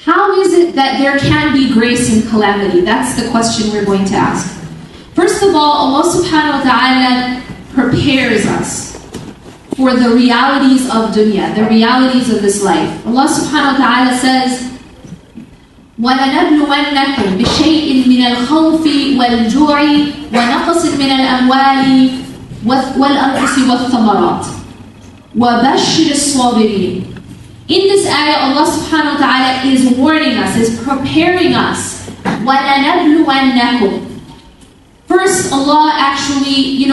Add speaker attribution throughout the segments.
Speaker 1: How is it that there can be grace in calamity? That's the question we're going to ask. First of all, Allah subhanahu wa ta'ala prepares us for the realities of dunya, the realities of this life. Allah subhanahu wa ta'ala says, وَلَنَبْلُوَنَّكُمْ بِشَيْءٍ مِّنَ الْخَوْفِ وَالْجُوعِ وَنَقْصٍ مِّنَ الْأَمْوَالِ وَالْأَنفُسِ وَالثَّمَرَاتِ وَبَشِّرِ الصَّابِرِينَ. In this ayah, Allah subhanahu wa ta'ala is warning us, is preparing us. وَلَنَبْلُوَنَّكُمْ. First, Allah actually,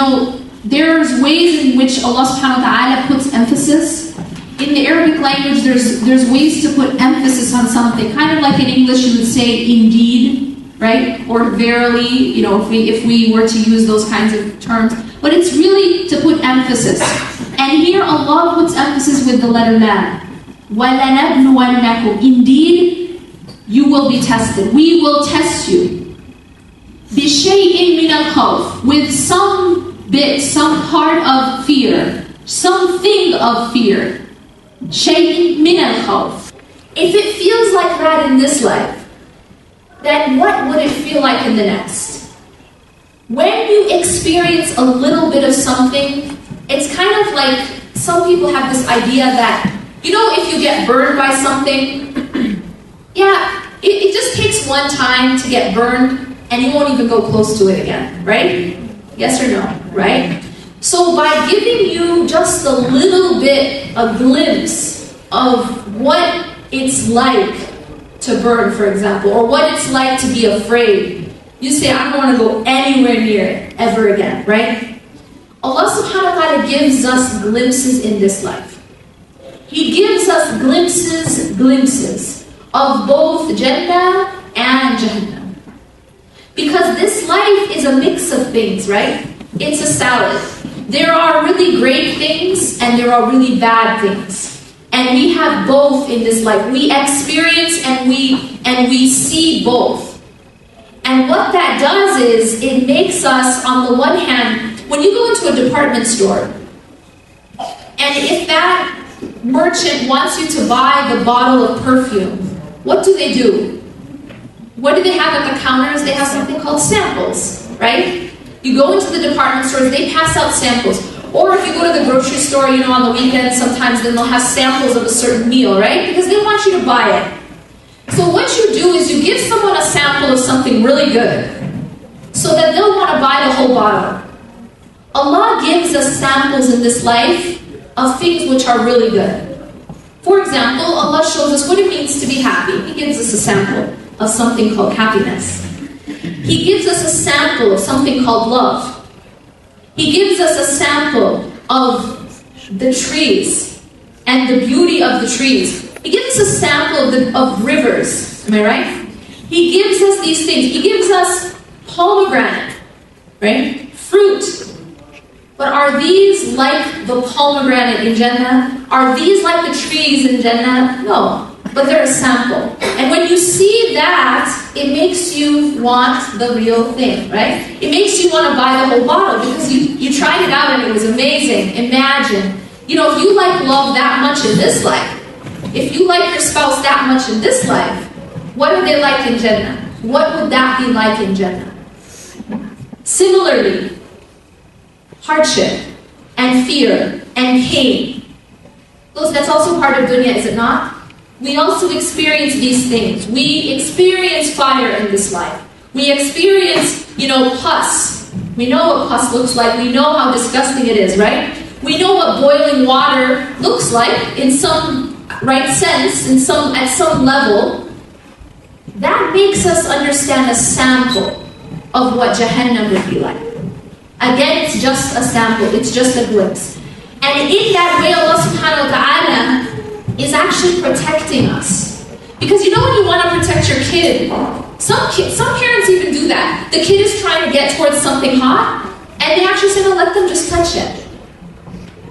Speaker 1: there's ways in which Allah subhanahu wa ta'ala puts emphasis. In the Arabic language, there's ways to put emphasis on something. Kind of like in English, you would say indeed, right? Or verily, if we were to use those kinds of terms. But it's really to put emphasis. And here Allah puts emphasis with the letter lam. وَلَنَبْلُوَنَّكُمْ. Indeed, you will be tested. We will test you. بِشَيْءٍ مِّنَ الْخَوْفِ. With some bit, some part of fear. Something of fear. شَيْءٍ مِّنَ الْخَوْفِ. If it feels like that in this life, then what would it feel like in the next? When you experience a little bit of something, it's kind of like, some people have this idea that, if you get burned by something, it just takes one time to get burned, and you won't even go close to it again, right? Yes or no, right? So by giving you just a little bit, a glimpse of what it's like to burn, for example, or what it's like to be afraid, you say, I don't want to go anywhere near it ever again, right? Allah subhanahu wa ta'ala gives us glimpses in this life. He gives us glimpses of both Jannah and Jahannam. Because this life is a mix of things, right? It's a salad. There are really great things and there are really bad things. And we have both in this life. We experience and we see both. And what that does is, it makes us, on the one hand, when you go into a department store, and if that merchant wants you to buy the bottle of perfume, what do? What do they have at the counters? They have something called samples, right? You go into the department stores, they pass out samples. Or if you go to the grocery store, on the weekend, sometimes then they'll have samples of a certain meal, right? Because they want you to buy it. So what you do is you give someone a sample of something really good, so that they'll want to buy the whole bottle. Allah gives us samples in this life of things which are really good. For example, Allah shows us what it means to be happy. He gives us a sample of something called happiness. He gives us a sample of something called love. He gives us a sample of the trees and the beauty of the trees. He gives us a sample of rivers. Am I right? He gives us these things. He gives us pomegranate, right? Fruit. But are these like the pomegranate in Jannah? Are these like the trees in Jannah? No. But they're a sample. And when you see that, it makes you want the real thing, right? It makes you want to buy the whole bottle because you tried it out and it was amazing. Imagine, if you like love that much in this life, if you like your spouse that much in this life, what are they like in Jannah? What would that be like in Jannah? Similarly, hardship and fear and pain. That's also part of dunya, is it not? We also experience these things. We experience fire in this life. We experience, pus. We know what pus looks like. We know how disgusting it is, right? We know what boiling water looks like in some right sense, at some level. That makes us understand a sample of what Jahannam would be like. Again, it's just a sample. It's just a glimpse. And in that way, Allah subhanahu wa ta'ala is actually protecting us. Because when you want to protect your kid, some parents even do that. The kid is trying to get towards something hot, and they actually say, no, let them just touch it.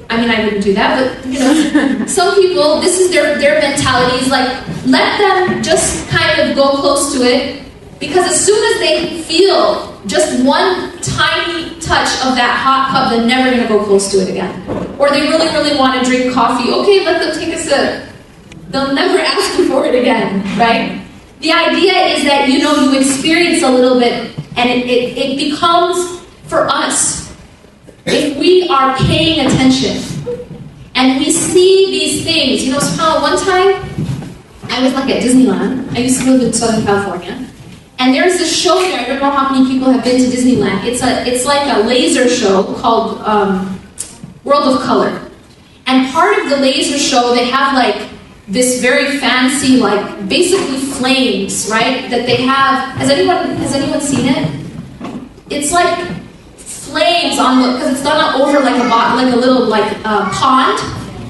Speaker 1: I wouldn't do that, but some people, this is their mentality, is like, let them just kind of go close to it, because as soon as they feel just one tiny touch of that hot cup, they're never going to go close to it again. Or they really, really want to drink coffee. Okay, let them take a sip. they'll never ask you for it again, right? The idea is that, you experience a little bit, and it becomes, for us, if we are paying attention, and we see these things, subhanAllah, one time, I was at Disneyland. I used to live in Southern California. And there's this show there, I don't know how many people have been to Disneyland. It's like a laser show called World of Color. And part of the laser show, they have this very fancy, basically flames, right? That they have. Has anyone seen it? It's like flames because it's done over a little pond,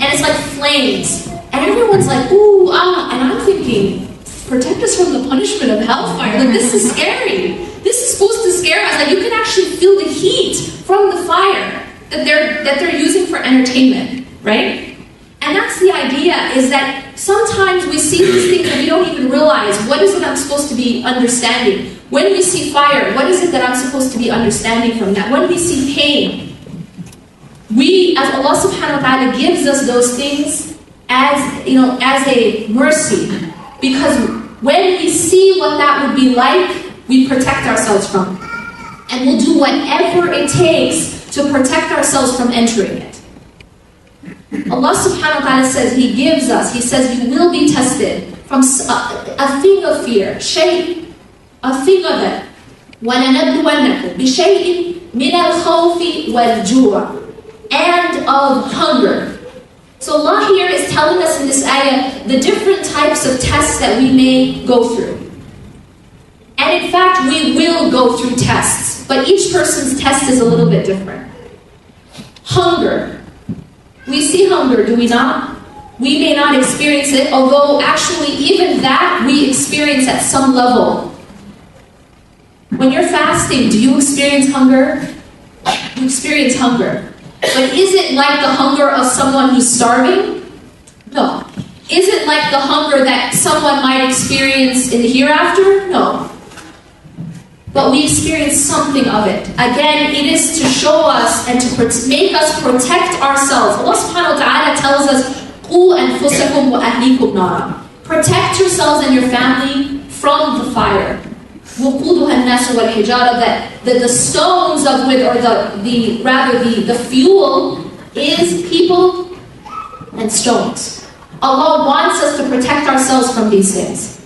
Speaker 1: and it's like flames. And everyone's like, ooh, ah, and I'm thinking, protect us from the punishment of hellfire. This is scary. This is supposed to scare us. You can actually feel the heat from the fire that they're using for entertainment, right? And that's the idea, is that sometimes we see these things and we don't even realize, what is it I'm supposed to be understanding? When we see fire, what is it that I'm supposed to be understanding from that? When we see pain, as Allah subhanahu wa ta'ala gives us those things as a mercy, because when we see what that would be like, we protect ourselves from it. And we'll do whatever it takes to protect ourselves from entering it. Allah subhanahu wa ta'ala says, He says, you will be tested from a thing of fear, shaykh, a thing of it. وَلَنَبْلُوَنَّكُمْ بِشَيْءٍ مِنَ الْخَوْفِ وَالْجُوعِ, and of hunger. So Allah here is telling us in this ayah the different types of tests that we may go through. And in fact, we will go through tests, but each person's test is a little bit different. Hunger. We see hunger, do we not? We may not experience it, although actually even that we experience at some level. When you're fasting, do you experience hunger? You experience hunger. But is it like the hunger of someone who's starving? No. Is it like the hunger that someone might experience in the hereafter? No. But we experience something of it. Again, it is to show us and to make us protect ourselves. Allah subhanahu wa ta'ala tells us, قُوا أَنفُسَكُمْ وَأَهْلِيكُمْ نَارًا. Protect yourselves and your family from the fire. وَقُودُهَا النَّاسُ وَالْحِجَارَةُ, that the stones of which, or the fuel is people and stones. Allah wants us to protect ourselves from these things.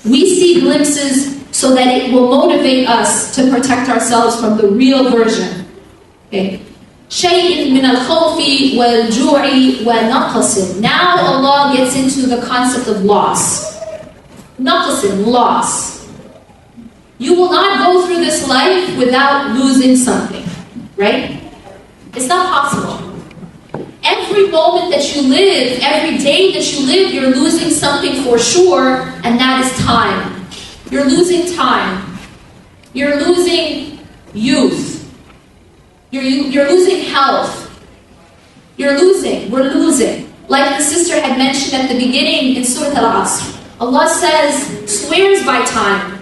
Speaker 1: We see glimpses so that it will motivate us to protect ourselves from the real version. Okay. شَيْءٍ مِنَ الْخَوْفِ وَالْجُوعِ وَنَقْصٍ. Now Allah gets into the concept of loss. Naqsin, loss. You will not go through this life without losing something, right? It's not possible. Every moment that you live, every day that you live, you're losing something for sure, and that is time. You're losing time. You're losing youth. You're losing health. We're losing. Like the sister had mentioned at the beginning in Surah Al-Asr. Allah says, swears by time.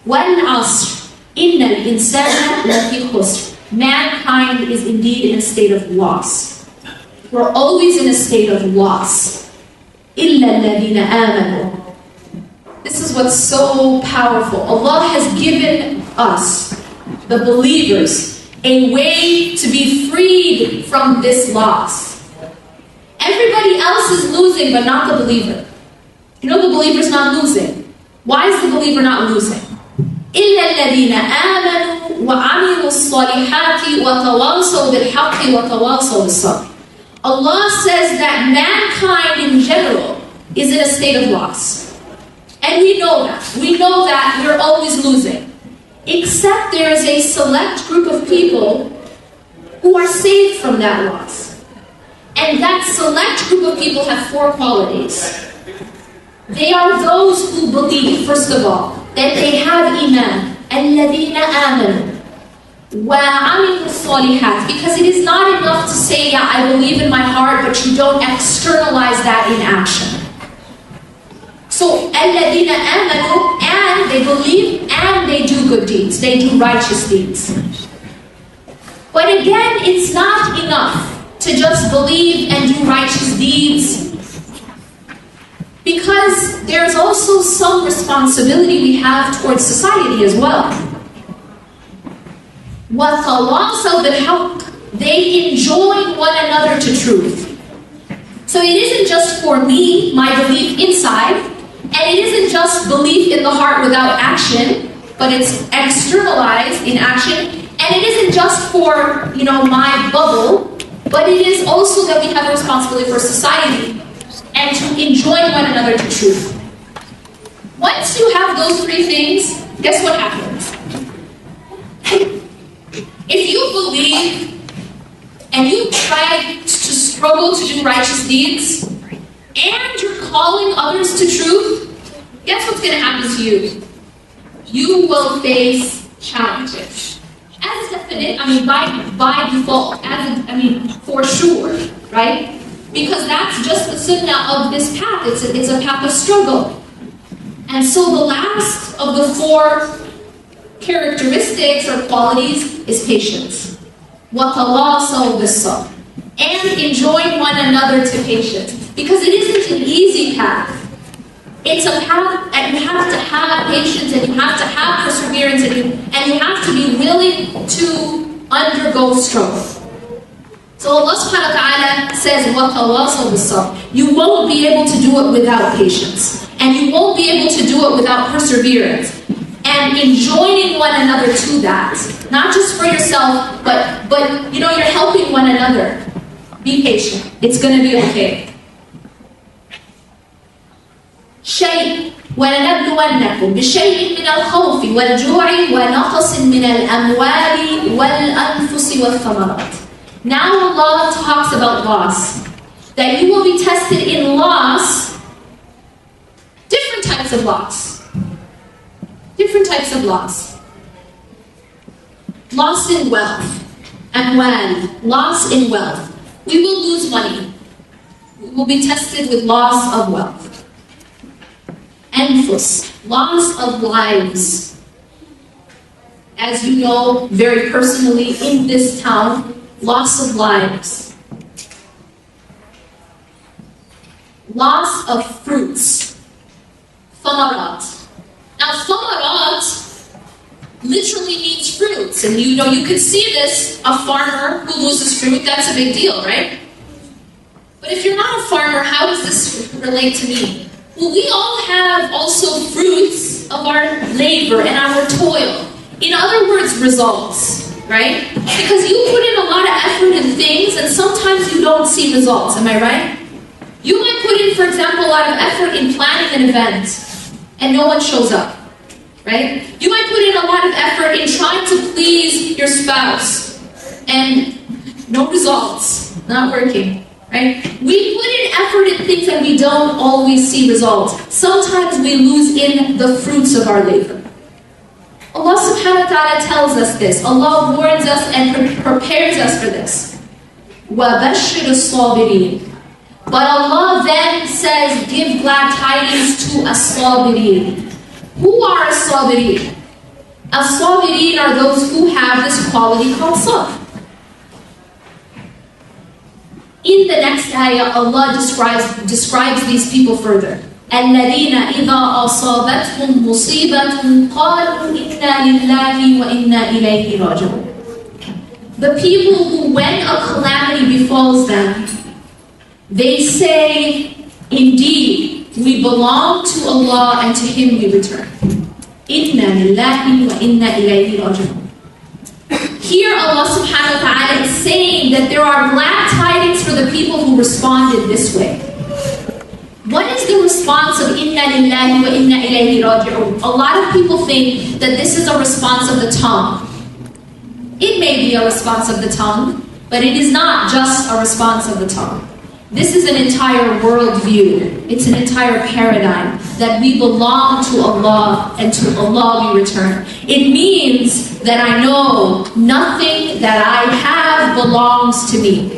Speaker 1: وَالْعَصْرِ إِنَّ الْإِنسَانَ لَفِي خُسْرٍ. Mankind is indeed in a state of loss. We're always in a state of loss. إِلَّا الَّذِينَ آمَنُوا. This is what's so powerful. Allah has given us, the believers, a way to be freed from this loss. Everybody else is losing, but not the believer. You know the believer's not losing. Why is the believer not losing? إِلَّا الَّذِينَ آمَنُوا وَعَمِلُوا الصَّالِحَاتِ وَتَوَاصَوْا بِالْحَقِّ وَتَوَاصَوْا بِالصَّبْرِ. Allah says that mankind in general is in a state of loss. And we know that. We know that we're always losing. Except there is a select group of people who are saved from that loss. And that select group of people have four qualities. They are those who believe, first of all, that they have iman. الَّذِينَ آمَنُوا وَعَمِلُوا الصَّالِحَاتِ. Because it is not enough to say, yeah, I believe in my heart, but you don't externalize that in action. So, الَّذِينَ آمَنُوا, and they believe and they do good deeds. They do righteous deeds. But again, it's not enough to just believe and do righteous deeds. Because there's also some responsibility we have towards society as well. وَتَوَاصَوْا بِالْحَقِّ, they enjoin one another to truth. So it isn't just for me, my belief inside, and it isn't just belief in the heart without action, but it's externalized in action. And it isn't just for, my bubble, but it is also that we have a responsibility for society and to enjoin one another to truth. Once you have those three things, guess what happens? If you believe and you try to struggle to do righteous deeds, and you're calling others to truth, guess what's going to happen to you? You will face challenges. As definite, by default, for sure, right? Because that's just the sunnah of this path. It's a path of struggle. And so the last of the four characteristics or qualities is patience. وَتَوَاصَوْا بِالصَّبْرِ, and enjoin one another to patience. Because it isn't an easy path. It's a path, and you have to have patience, and you have to have perseverance, and you have to be willing to undergo struggle. So Allah subhanahu wa ta'ala says, وَتَوَاصَوْا بِالصَّبْرِ. You won't be able to do it without patience. And you won't be able to do it without perseverance. And enjoining one another to that. Not just for yourself, but you're helping one another. Be patient. It's going to be okay. شيء ولنبلونكم بشيء من الخوف والجوع ونقص من الأموال والأنفس والثمرات. Now Allah talks about loss. That you will be tested in loss. Different types of loss. Different types of loss. Loss in wealth. Amwal. Loss in wealth. We will lose money. We will be tested with loss of wealth. Anfus, loss of lives. As you know, very personally, in this town, loss of lives. Loss of fruits. Thamarat. Now, thamarat literally means fruits. And you could see this, a farmer who loses fruit, that's a big deal, right? But if you're not a farmer, how does this relate to me? Well, we all have also fruits of our labor and our toil. In other words, results, right? Because you put in a lot of effort in things and sometimes you don't see results, am I right? You might put in, for example, a lot of effort in planning an event and no one shows up, right? You might put in a lot of effort in trying to please your spouse and no results, not working. Right? We put in effort in things and we don't always see results. Sometimes we lose in the fruits of our labor. Allah subhanahu wa ta'ala tells us this. Allah warns us and prepares us for this. وَبَشِّرِ الصَّابِرِينَ. But Allah then says, give glad tidings to as-sabirin. Who are as-sabirin? As-sabirin are those who have this quality called sabr. In the next ayah, Allah describes these people further. الَّذِينَ إِذَا أَصَابَتْهُمْ مُصِيبَةٌ قَالُوا إِنَّا لِلَّهِ وَإِنَّا إِلَيْهِ رَاجِعُونَ. The people who, when a calamity befalls them, they say, indeed, we belong to Allah and to Him we return. إِنَّا لِلَّهِ وَإِنَّا إِلَيْهِ رَاجِعُونَ. Here Allah subhanahu wa ta'ala is saying that there are glad tidings for the people who responded this way. What is the response of inna lillahi wa inna ilayhi raji'un? A lot of people think that this is a response of the tongue. It may be a response of the tongue, but it is not just a response of the tongue. This is an entire worldview. It's an entire paradigm that we belong to Allah and to Allah we return. It means that I know nothing that I have belongs to me.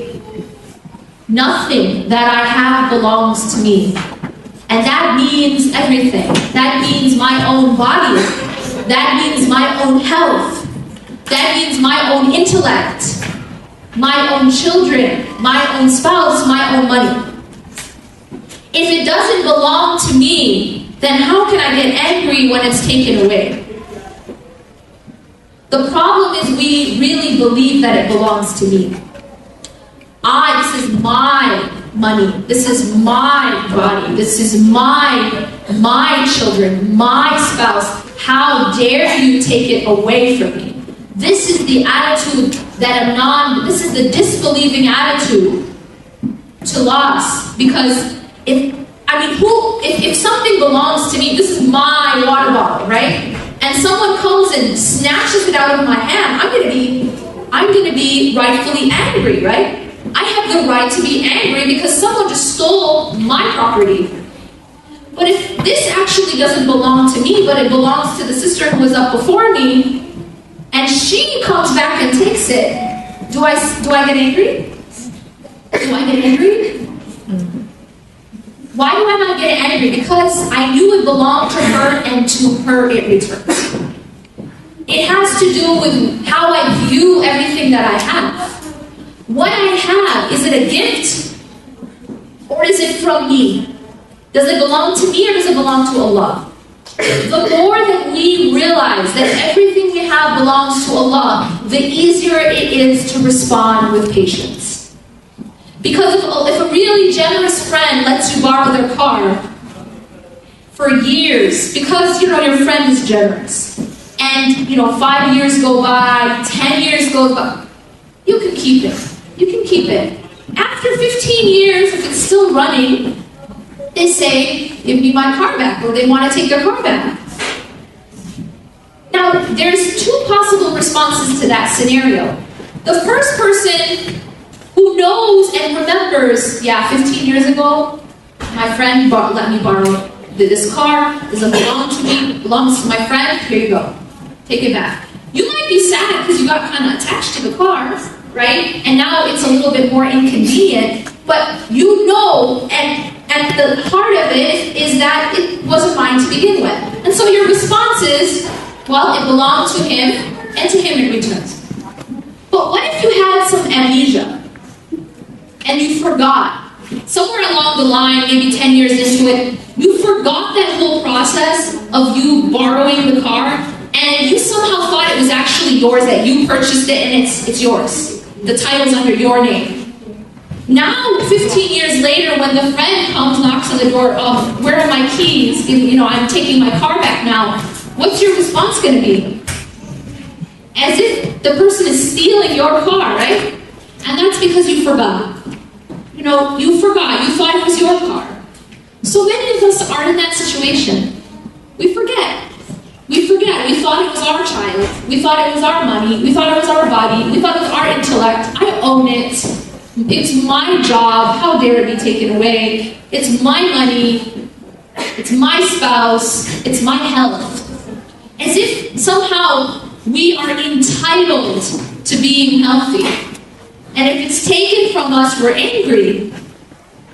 Speaker 1: Nothing that I have belongs to me. And that means everything. That means my own body. That means my own health. That means my own intellect. My own children, my own spouse, my own money. If it doesn't belong to me, then how can I get angry when it's taken away? The problem is we really believe that it belongs to me. This is my money, this is my body, this is my children, my spouse. How dare you take it away from me? This is the attitude that this is the disbelieving attitude to loss. Because if something belongs to me, this is my water bottle, right? And someone comes and snatches it out of my hand, I'm gonna be rightfully angry, right? I have the right to be angry because someone just stole my property. But if this actually doesn't belong to me, but it belongs to the sister who was up before me, and she comes back and takes it, do I get angry? Do I get angry? Why do I not get angry? Because I knew it belonged to her, and to her it returns. It has to do with how I view everything that I have. What I have, is it a gift? Or is it from me? Does it belong to me or does it belong to Allah? The more that we realize that everything we have belongs to Allah, the easier it is to respond with patience. Because if a really generous friend lets you borrow their car for years, because your friend is generous, and 5 years go by, 10 years goes by, you can keep it. You can keep it. After 15 years, if it's still running, they say, give me my car back, or they want to take their car back. Now, there's two possible responses to that scenario. The first person who knows and remembers, 15 years ago, my friend let me borrow this car, doesn't belong to me, belongs to my friend, here you go, take it back. You might be sad because you got kind of attached to the car, right? And now it's a little bit more inconvenient, but and the heart of it is that it wasn't mine to begin with. And so your response is, well, it belonged to him, and to him it returns. But what if you had some amnesia, and you forgot? Somewhere along the line, maybe 10 years into it, you forgot that whole process of you borrowing the car, and you somehow thought it was actually yours, that you purchased it, and it's yours. The title's under your name. Now, 15 years later, when the friend comes, knocks on the door, where are my keys? I'm taking my car back now. What's your response going to be? As if the person is stealing your car, right? And that's because you forgot. You forgot. You thought it was your car. So many of us are in that situation. We forget. We thought it was our child. We thought it was our money. We thought it was our body. We thought it was our intellect. I own it. It's my job. How dare it be taken away? It's my money. It's my spouse. It's my health. As if somehow we are entitled to being healthy. And if it's taken from us, we're angry.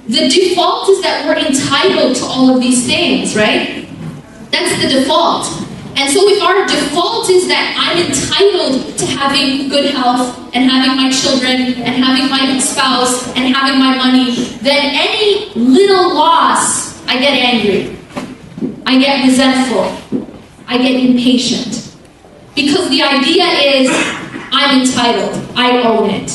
Speaker 1: The default is that we're entitled to all of these things, right? That's the default. And so if our default is that I'm entitled to having good health, and having my children, and having my spouse, and having my money, then any little loss, I get angry. I get resentful. I get impatient. Because the idea is, I'm entitled. I own it.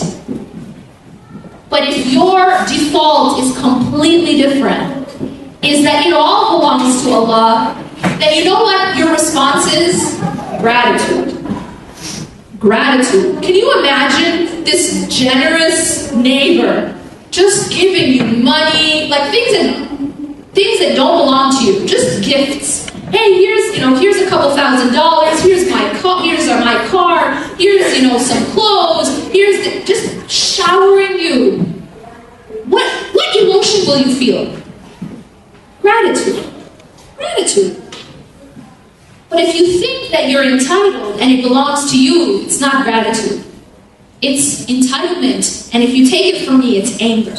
Speaker 1: But if your default is completely different, is that it all belongs to Allah, then you know what your response is? Gratitude. Gratitude. Can you imagine this generous neighbor just giving you money, like things that don't belong to you, just gifts? Hey, here's a couple $1,000. Here's my car. Here's some clothes. Just showering you. What emotion will you feel? Gratitude. Gratitude. But if you think that you're entitled and it belongs to you, it's not gratitude. It's entitlement. And if you take it from me, it's anger.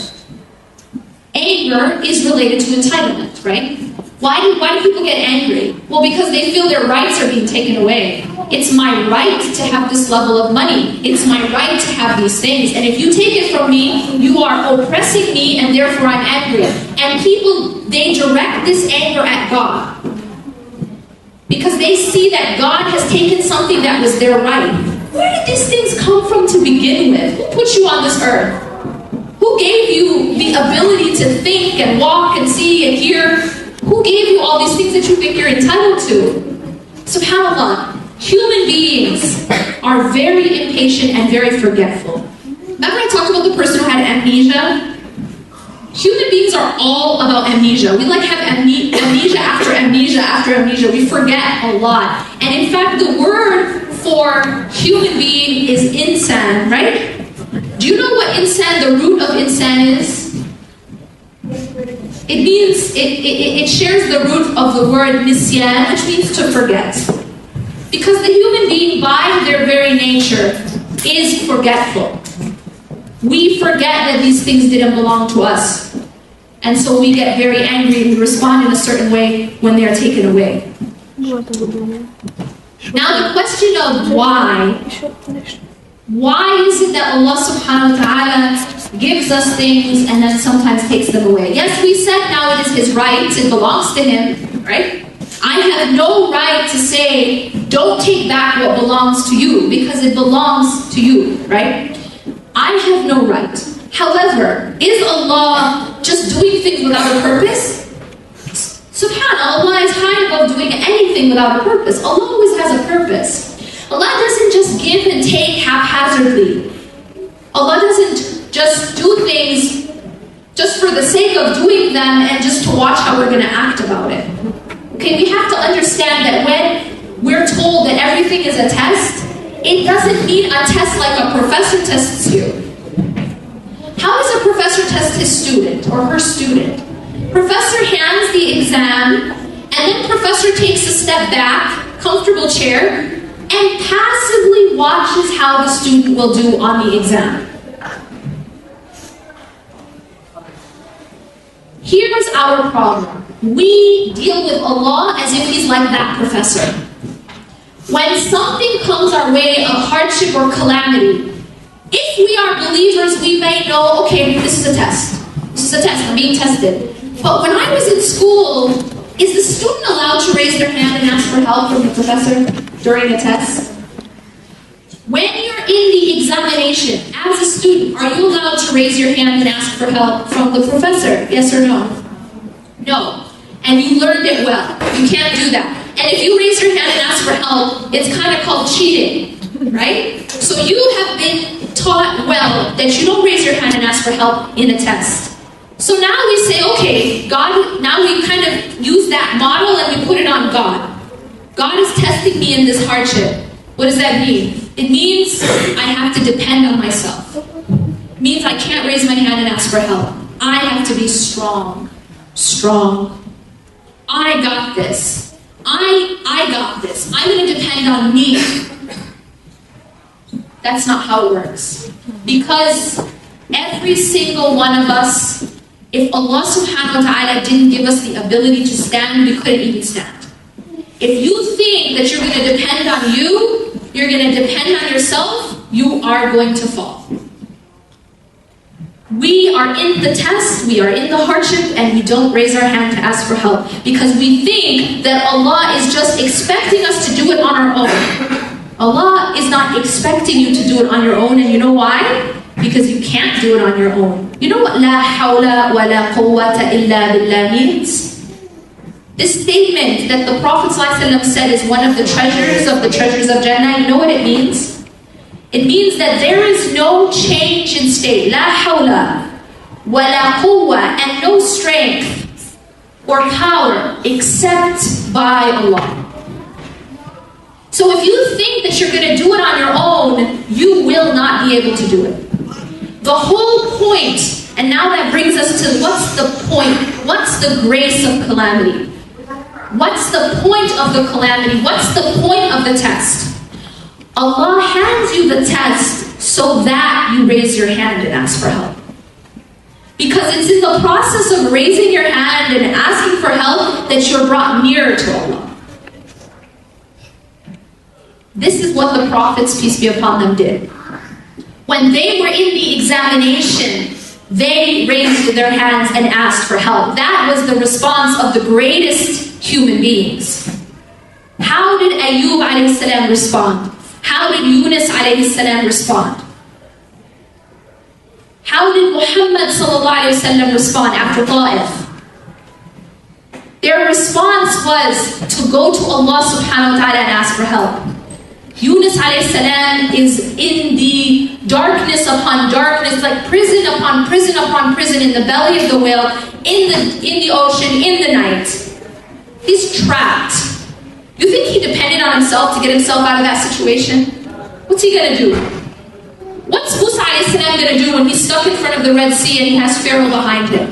Speaker 1: Anger is related to entitlement, right? Why do people get angry? Well, because they feel their rights are being taken away. It's my right to have this level of money. It's my right to have these things. And if you take it from me, you are oppressing me, and therefore I'm angry. And people, they direct this anger at God, because they see that God has taken something that was their right. Where did these things come from to begin with? Who put you on this earth? Who gave you the ability to think and walk and see and hear? Who gave you all these things that you think you're entitled to? SubhanAllah, human beings are very impatient and very forgetful. Remember I talked about the person who had amnesia? Human beings are all about amnesia. We like have amnesia after amnesia after amnesia. We forget a lot. And in fact, the word for human being is insan, right? Do you know what insan, the root of insan is? It means, it shares the root of the word nisyan, which means to forget. Because the human being, by their very nature, is forgetful. We forget that these things didn't belong to us. And so we get very angry and we respond in a certain way when they are taken away. Now the question of why is it that Allah subhanahu wa ta'ala gives us things and then sometimes takes them away? Yes, we said now it is His right, it belongs to Him, right? I have no right to say, don't take back what belongs to you, because it belongs to you, right? I have no right. However, is Allah just doing things without a purpose? SubhanAllah, Allah is high above doing anything without a purpose. Allah always has a purpose. Allah doesn't just give and take haphazardly. Allah doesn't just do things just for the sake of doing them and just to watch how we're going to act about it. Okay, we have to understand that when we're told that everything is a test, it doesn't mean a test like a professor tests you. How does a professor test his student or her student? Professor hands the exam, and then professor takes a step back, comfortable chair, and passively watches how the student will do on the exam. Here's our problem. We deal with Allah as if He's like that professor. When something comes our way of hardship or calamity, if we are believers, we may know, okay, this is a test. This is a test, I'm being tested. But when I was in school, is the student allowed to raise their hand and ask for help from the professor during a test? When you're in the examination, as a student, are you allowed to raise your hand and ask for help from the professor? Yes or no? No. And you learned it well. You can't do that. And if you raise your hand and ask for help, it's kind of called cheating, right? So you have been taught well that you don't raise your hand and ask for help in a test. So now we say, okay, God, now we kind of use that model and we put it on God. God is testing me in this hardship. What does that mean? It means I have to depend on myself. It means I can't raise my hand and ask for help. I have to be strong. Strong. I got this. I got this. I'm going to depend on me. That's not how it works. Because every single one of us, if Allah subhanahu wa ta'ala didn't give us the ability to stand, we couldn't even stand. If you think that you're going to depend on you, you're going to depend on yourself, you are going to fall. We are in the test, we are in the hardship, and we don't raise our hand to ask for help because we think that Allah is just expecting us to do it on our own. Allah is not expecting you to do it on your own, and you know why? Because you can't do it on your own. You know what la hawla wa la quwwata illa billah means? This statement that the Prophet ﷺ said is one of the treasures of Jannah, you know what it means? It means that there is no change in state, la hawla wa la quwwa, and no strength or power except by Allah. So if you think that you're going to do it on your own, you will not be able to do it. The whole point, and now that brings us to what's the point? What's the grace of calamity? What's the point of the calamity? What's the point of the test? Allah hands you the test so that you raise your hand and ask for help. Because it's in the process of raising your hand and asking for help that you're brought nearer to Allah. This is what the prophets, peace be upon them, did. When they were in the examination, they raised their hands and asked for help. That was the response of the greatest human beings. How did Ayyub alayhi salam respond? How did Yunus alayhi salam respond? How did Muhammad sallallahu alayhi wasallam respond after Ta'if? Their response was to go to Allah subhanahu wa ta'ala and ask for help. Yunus alayhi salam is in the darkness upon darkness, like prison upon prison upon prison, in the belly of the whale, in the ocean, in the night. He's trapped. You think he depended on himself to get himself out of that situation? What's he gonna do? What's Musa alayhi salam gonna do when he's stuck in front of the Red Sea and he has Pharaoh behind him?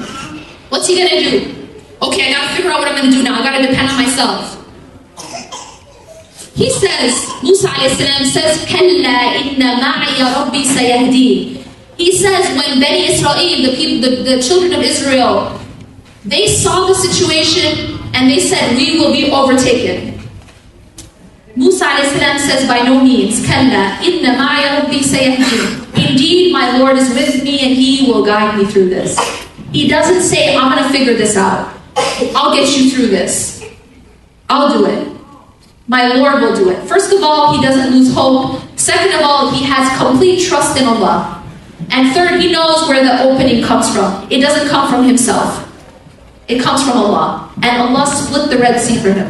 Speaker 1: What's he gonna do? Okay, I gotta figure out what I'm gonna do now. I gotta depend on myself. He says, Musa alayhi salam says, Kalla inna ma'iya rabbi sayahdeen. He says when Bani Israel, the children of Israel, they saw the situation and they said, we will be overtaken. Musa alayhi salam says, by no means, Kalla inna ma'iya rabbi sayahdeen. Indeed, my Lord is with me and He will guide me through this. He doesn't say, I'm gonna figure this out. I'll get you through this. I'll do it. My Lord will do it. First of all, he doesn't lose hope. Second of all, he has complete trust in Allah. And third, he knows where the opening comes from. It doesn't come from himself. It comes from Allah. And Allah split the Red Sea for him.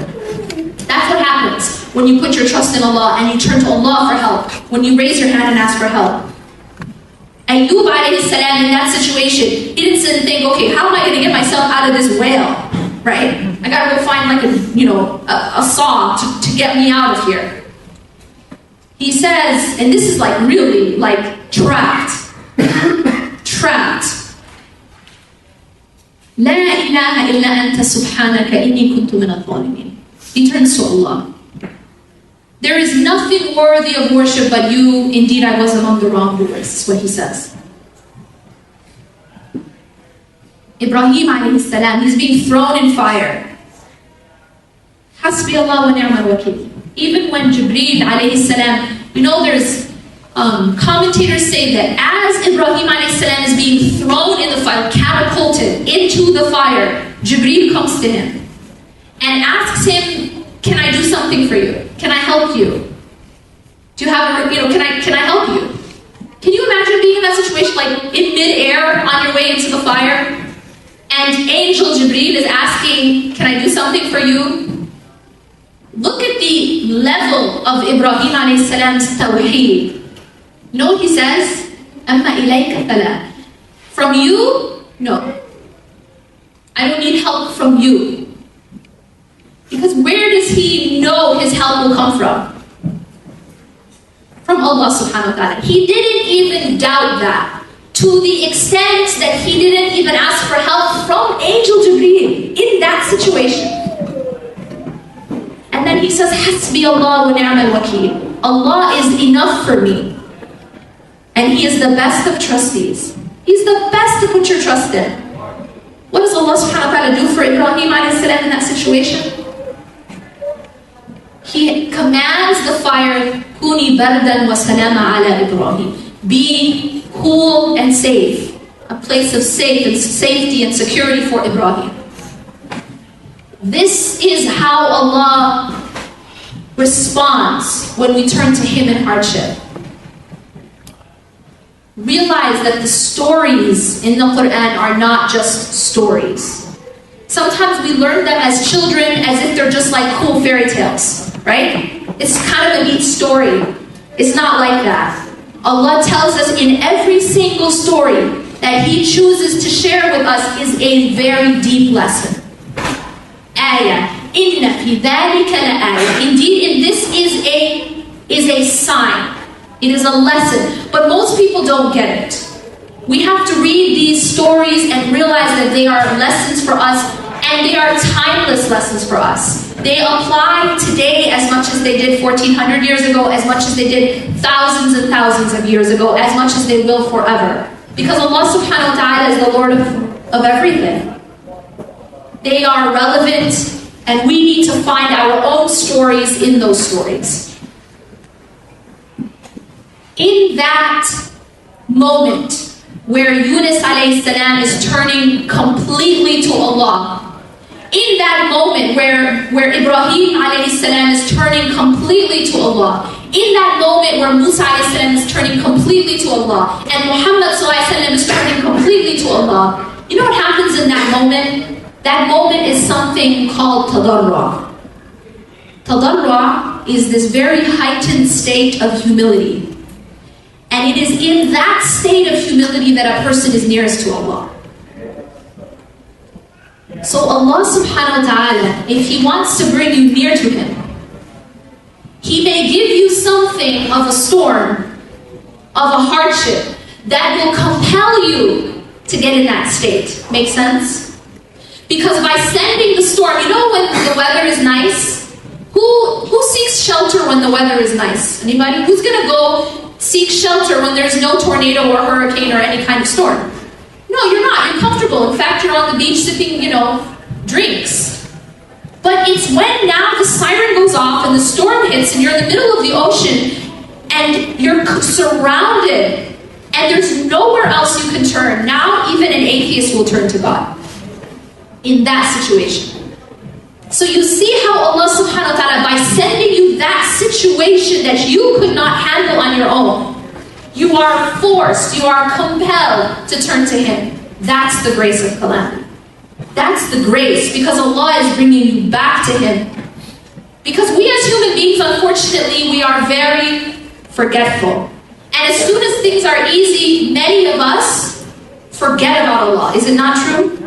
Speaker 1: That's what happens when you put your trust in Allah and you turn to Allah for help. When you raise your hand and ask for help. Ayyub alayhi salam in that situation, he didn't sit and think, okay, how am I going to get myself out of this whale? Right? I gotta go find like a saw to get me out of here. He says, and this is like really like trapped. Trapped. La ilaha illa anta subhanaka inni kuntu min adh-dhalimin. He turns to Allah. There is nothing worthy of worship but you. Indeed, I was among the wrongdoers, is what he says. Ibrahim alayhi salam, he's being thrown in fire. Hasbi Allah wa ni'mal wakeel. Even when Jibreel alayhi salam, there's commentators say that as Ibrahim alayhi salam is being thrown in the fire, catapulted into the fire, Jibreel comes to him and asks him, can I do something for you? Can I help you? Do you have can I help you? Can you imagine being in that situation, like in mid-air on your way into the fire? And Angel Jibreel is asking, can I do something for you? Look at the level of Ibrahim alayhi salam's tawheed. You know what he says? Amma ilayka fala. From you? No. I don't need help from you. Because where does he know his help will come from? From Allah subhanahu wa ta'ala. He didn't even doubt that. To the extent that he didn't even ask for help from Angel Jibreel in that situation. And then he says, Hasbi Allah wa ni'mal wakeel. Allah is enough for me. And He is the best of trustees. He's the best to put your trust in. What does Allah subhanahu wa ta'ala do for Ibrahim alayhi salam in that situation? He commands the fire, Kuni bardan wa salama ala Ibrahim. Be cool and safe, a place of safety and security for Ibrahim. This is how Allah responds when we turn to Him in hardship. Realize that the stories in the Quran are not just stories. Sometimes we learn them as children as if they're just like cool fairy tales, right? It's kind of a neat story. It's not like that. Allah tells us in every single story that He chooses to share with us is a very deep lesson. Ayah. Inna fi dhalika la ayah. Indeed, in this is a sign. It is a lesson. But most people don't get it. We have to read these stories and realize that they are lessons for us, and they are timeless lessons for us. They apply today as much as they did 1400 years ago, as much as they did thousands and thousands of years ago, as much as they will forever. Because Allah subhanahu wa ta'ala is the Lord of everything. They are relevant, and we need to find our own stories in those stories. In that moment where Yunus alayhi salam is turning completely to Allah, in that moment where Ibrahim alayhi salam is turning completely to Allah, in that moment where Musa alayhi salam is turning completely to Allah, and Muhammad sallallahu alayhi wasallam is turning completely to Allah, you know what happens in that moment? That moment is something called tadarra. Tadarra is this very heightened state of humility. And it is in that state of humility that a person is nearest to Allah. So Allah subhanahu wa ta'ala, if He wants to bring you near to Him, He may give you something of a storm, of a hardship, that will compel you to get in that state. Make sense? Because by sending the storm, you know when the weather is nice? Who seeks shelter when the weather is nice? Anybody? Who's going to go seek shelter when there's no tornado or hurricane or any kind of storm? No, you're not. You're comfortable. In fact, you're on the beach sipping, drinks. But it's when now the siren goes off and the storm hits and you're in the middle of the ocean and you're surrounded and there's nowhere else you can turn. Now even an atheist will turn to God in that situation. So you see how Allah subhanahu wa ta'ala, by sending you that situation that you could not handle on your own, you are forced, you are compelled to turn to Him. That's the grace of calamity. That's the grace, because Allah is bringing you back to Him. Because we as human beings, unfortunately, we are very forgetful. And as soon as things are easy, many of us forget about Allah. Is it not true?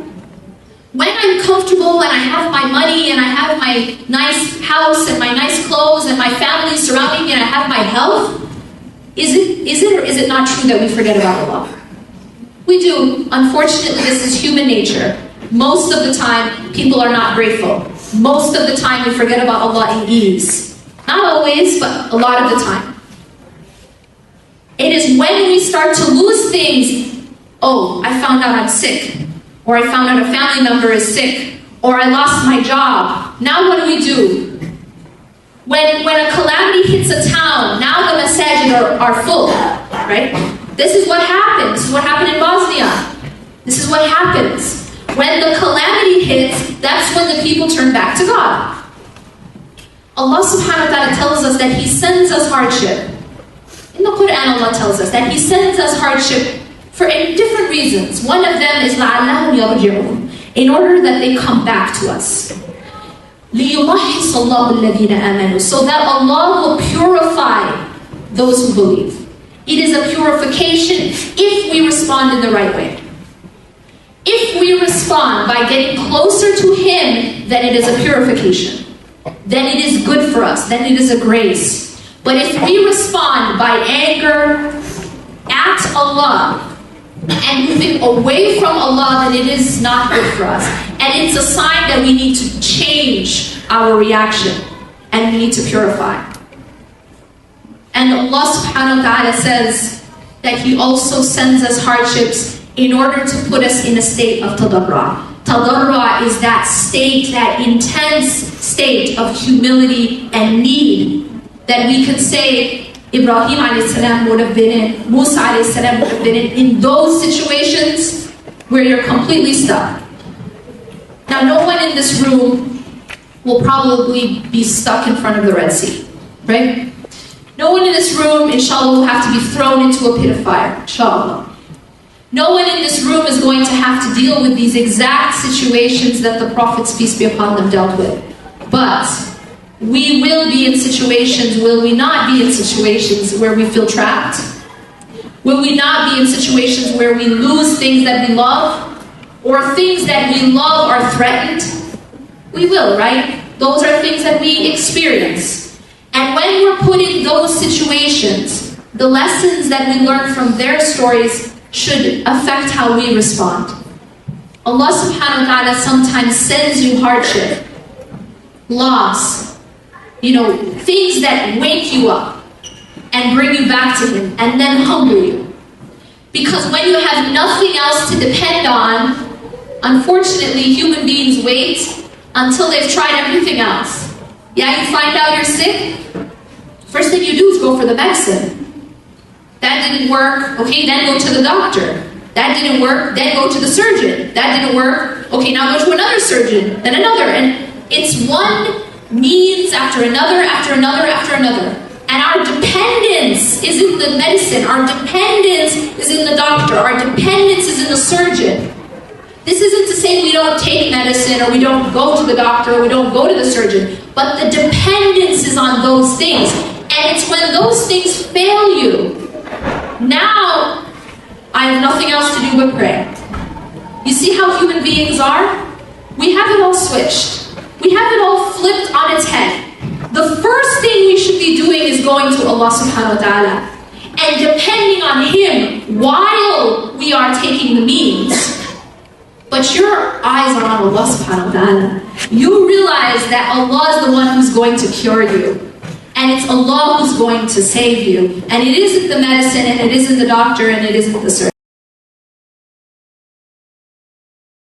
Speaker 1: When I'm comfortable and I have my money and I have my nice house and my nice clothes and my family surrounding me and I have my health, is it or is it not true that we forget about Allah? We do. Unfortunately, this is human nature. Most of the time, people are not grateful. Most of the time, we forget about Allah in ease. Not always, but a lot of the time. It is when we start to lose things. Oh, I found out I'm sick. Or I found out a family member is sick. Or I lost my job. Now what do? When a calamity hits a town, now the masajid are full. Right? This is what happened. This is what happened in Bosnia. This is what happens. When the calamity hits, that's when the people turn back to God. Allah subhanahu wa ta'ala tells us that He sends us hardship. In the Quran, Allah tells us that He sends us hardship for different reasons. One of them is لَعَلَّهُمْ يَرْجِعُونَ, in order that they come back to us. لِيُمَحِّصَ اللَّهُ الَّذِينَ آمَنُوا, so that Allah will purify those who believe. It is a purification if we respond in the right way. If we respond by getting closer to Him, then it is a purification. Then it is good for us. Then it is a grace. But if we respond by anger at Allah and moving away from Allah, then it is not good for us. And it's a sign that we need to change our reaction and we need to purify. And Allah subhanahu wa ta'ala says that He also sends us hardships in order to put us in a state of tadarra. Tadarra is that state, that intense state of humility and need that we could say Ibrahim a.s. would have been in, Musa a.s. would have been in those situations where you're completely stuck. Now, no one in this room will probably be stuck in front of the Red Sea, right? No one in this room, inshallah, will have to be thrown into a pit of fire, inshallah. No one in this room is going to have to deal with these exact situations that the prophets, peace be upon them, dealt with. But we will be in situations, will we not be in situations where we feel trapped? Will we not be in situations where we lose things that we love? Or things that we love are threatened? We will, right? Those are things that we experience. And when we're put in those situations, the lessons that we learn from their stories should affect how we respond. Allah subhanahu wa ta'ala sometimes sends you hardship, loss, things that wake you up and bring you back to Him and then humble you. Because when you have nothing else to depend on, unfortunately, human beings wait until they've tried everything else. Yeah, you find out you're sick, first thing you do is go for the medicine. That didn't work. Okay, then go to the doctor. That didn't work. Then go to the surgeon. That didn't work. Okay, now go to another surgeon, then another. And it's one means after another, after another, after another. And our dependence is in the medicine. Our dependence is in the doctor. Our dependence is in the surgeon. This isn't to say we don't take medicine or we don't go to the doctor or we don't go to the surgeon. But the dependence is on those things. And it's when those things fail you. Now, I have nothing else to do but pray. You see how human beings are? We have it all switched. We have it all flipped on its head. The first thing we should be doing is going to Allah subhanahu wa ta'ala and depending on Him while we are taking the means. But your eyes are on Allah subhanahu wa ta'ala. You realize that Allah is the one who's going to cure you. And it's Allah who's going to save you. And it isn't the medicine, and it isn't the doctor, and it isn't the surgeon.